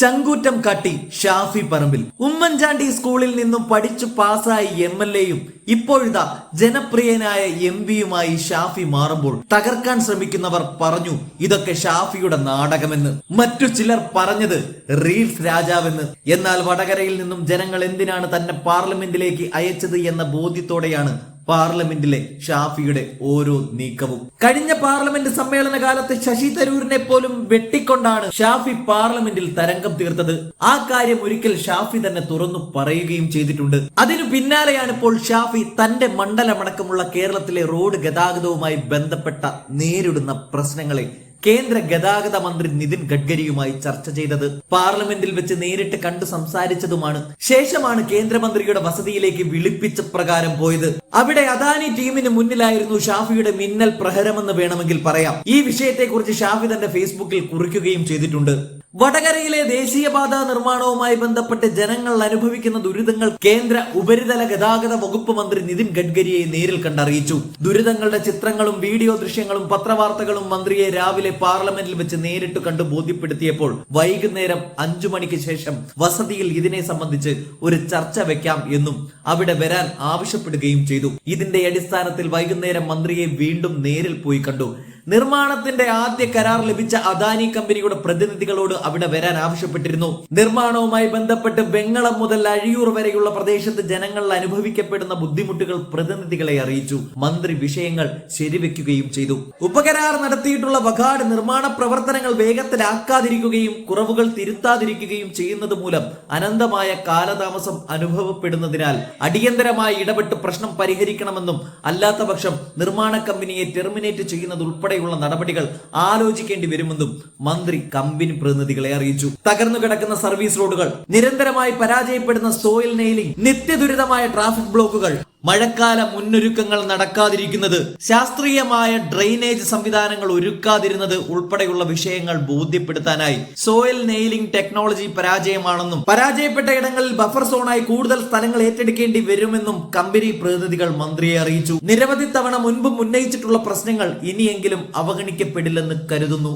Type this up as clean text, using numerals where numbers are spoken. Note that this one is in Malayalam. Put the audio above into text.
ചങ്കൂറ്റം കാട്ടി ഷാഫി പറമ്പിൽ. ഉമ്മൻചാണ്ടി സ്കൂളിൽ നിന്നും പഠിച്ചു പാസ്സായി MLA-യും ഇപ്പോഴിതാ ജനപ്രിയനായ MP-യുമായി ഷാഫി മാറുമ്പോൾ തകർക്കാൻ ശ്രമിക്കുന്നവർ പറഞ്ഞു ഇതൊക്കെ ഷാഫിയുടെ നാടകമെന്ന്. മറ്റു ചിലർ പറഞ്ഞത് റീൽസ് രാജാവെന്ന്. എന്നാൽ വടകരയിൽ നിന്നും ജനങ്ങൾ എന്തിനാണ് തന്നെ പാർലമെന്റിലേക്ക് അയച്ചത് എന്ന ബോധ്യത്തോടെയാണ് പാർലമെന്റിലെ ഷാഫിയുടെ ഓരോ നീക്കവും. കഴിഞ്ഞ പാർലമെന്റ് സമ്മേളന കാലത്ത് ശശി തരൂരിനെ പോലും വെട്ടിക്കൊണ്ടാണ് ഷാഫി പാർലമെന്റിൽ തരംഗം തീർത്തത്. ആ കാര്യം ഒരിക്കൽ ഷാഫി തന്നെ തുറന്നു പറയുകയും ചെയ്തിട്ടുണ്ട്. അതിനു പിന്നാലെയാണ് ഇപ്പോൾ ഷാഫി തന്റെ മണ്ഡലമടക്കമുള്ള കേരളത്തിലെ റോഡ് ഗതാഗതവുമായി ബന്ധപ്പെട്ട നേരിടുന്ന പ്രശ്നങ്ങളെ കേന്ദ്ര ഗതാഗത മന്ത്രി നിതിൻ ഗഡ്കരിയുമായി ചർച്ച ചെയ്തത്. പാർലമെന്റിൽ വെച്ച് നേരിട്ട് കണ്ടു സംസാരിച്ചതുമാണ്. ശേഷമാണ് കേന്ദ്രമന്ത്രിയുടെ വസതിയിലേക്ക് വിളിപ്പിച്ച പ്രകാരം പോയത്. അവിടെ അദാനി ടീമിന് മുന്നിലായിരുന്നു ഷാഫിയുടെ മിന്നൽ പ്രഹരമെന്ന് വേണമെങ്കിൽ പറയാം. ഈ വിഷയത്തെക്കുറിച്ച് ഷാഫി തന്റെ ഫേസ്ബുക്കിൽ കുറിക്കുകയും ചെയ്തിട്ടുണ്ട്. വടകരയിലെ ദേശീയപാത നിർമ്മാണവുമായി ബന്ധപ്പെട്ട് ജനങ്ങൾ അനുഭവിക്കുന്ന ദുരിതങ്ങൾ കേന്ദ്ര ഉപരിതല ഗതാഗത വകുപ്പ് മന്ത്രി നിതിൻ ഗഡ്കരിയെ നേരിൽ കണ്ടറിയിച്ചു. ദുരിതങ്ങളുടെ ചിത്രങ്ങളും വീഡിയോ ദൃശ്യങ്ങളും പത്രവാർത്തകളും മന്ത്രിയെ രാവിലെ പാർലമെന്റിൽ വെച്ച് നേരിട്ട് കണ്ടു ബോധ്യപ്പെടുത്തിയപ്പോൾ വൈകുന്നേരം 5 മണിക്ക് ശേഷം വസതിയിൽ ഇതിനെ സംബന്ധിച്ച് ഒരു ചർച്ച വെക്കാം എന്നും അവിടെ വരാൻ ആവശ്യപ്പെടുകയും ചെയ്തു. ഇതിന്റെ അടിസ്ഥാനത്തിൽ വൈകുന്നേരം മന്ത്രിയെ വീണ്ടും നേരിൽ പോയി കണ്ടു. നിർമ്മാണത്തിന്റെ ആദ്യ കരാർ ലഭിച്ച അദാനി കമ്പനിയുടെ പ്രതിനിധികളോട് അവിടെ വരാൻ ആവശ്യപ്പെട്ടിരുന്നു. നിർമ്മാണവുമായി ബന്ധപ്പെട്ട് വെങ്ങളം മുതൽ അഴിയൂർ വരെയുള്ള പ്രദേശത്ത് ജനങ്ങൾ അനുഭവിക്കപ്പെടുന്ന ബുദ്ധിമുട്ടുകൾ പ്രതിനിധികളെ അറിയിച്ചു. മന്ത്രി വിഷയങ്ങൾ ശരിവെക്കുകയും ചെയ്തു. ഉപകരാർ നടത്തിയിട്ടുള്ള വകാട് നിർമ്മാണ പ്രവർത്തനങ്ങൾ വേഗത്തിലാക്കാതിരിക്കുകയും കുറവുകൾ തിരുത്താതിരിക്കുകയും ചെയ്യുന്നത് മൂലം അനന്തമായ കാലതാമസം അനുഭവപ്പെടുന്നതിനാൽ അടിയന്തരമായി ഇടപെട്ട് പ്രശ്നം പരിഹരിക്കണമെന്നും അല്ലാത്ത പക്ഷം നിർമ്മാണ കമ്പനിയെ ടെർമിനേറ്റ് ചെയ്യുന്നത് ഉൾപ്പെടെയുള്ള നടപടികൾ ആലോചിക്കേണ്ടി വരുമെന്നും മന്ത്രി കമ്പനി പ്രതിനിധികളെ അറിയിച്ചു. തകർന്നു കിടക്കുന്ന സർവീസ് റോഡുകൾ, നിരന്തരമായി പരാജയപ്പെടുന്ന സോയിൽ നെയിലിംഗ്, നിത്യദുരിതമായ ട്രാഫിക് ബ്ലോക്കുകൾ, മഴക്കാല മുന്നൊരുക്കങ്ങൾ നടക്കാതിരിക്കുന്നത്, ശാസ്ത്രീയമായ ഡ്രെയിനേജ് സംവിധാനങ്ങൾ ഒരുക്കാതിരുന്നത് ഉൾപ്പെടെയുള്ള വിഷയങ്ങൾ ബോധ്യപ്പെടുത്താനായി സോയിൽ നെയിലിംഗ് ടെക്നോളജി പരാജയമാണെന്നും പരാജയപ്പെട്ട ഇടങ്ങളിൽ ബഫർ സോണായി കൂടുതൽ സ്ഥലങ്ങൾ ഏറ്റെടുക്കേണ്ടി വരുമെന്നും കമ്പനി പ്രതിനിധികൾ മന്ത്രിയെ അറിയിച്ചു. നിരവധി തവണ മുൻപും ഉന്നയിച്ചിട്ടുള്ള പ്രശ്നങ്ങൾ ഇനിയെങ്കിലും അവഗണിക്കപ്പെടില്ലെന്ന് കരുതുന്നു.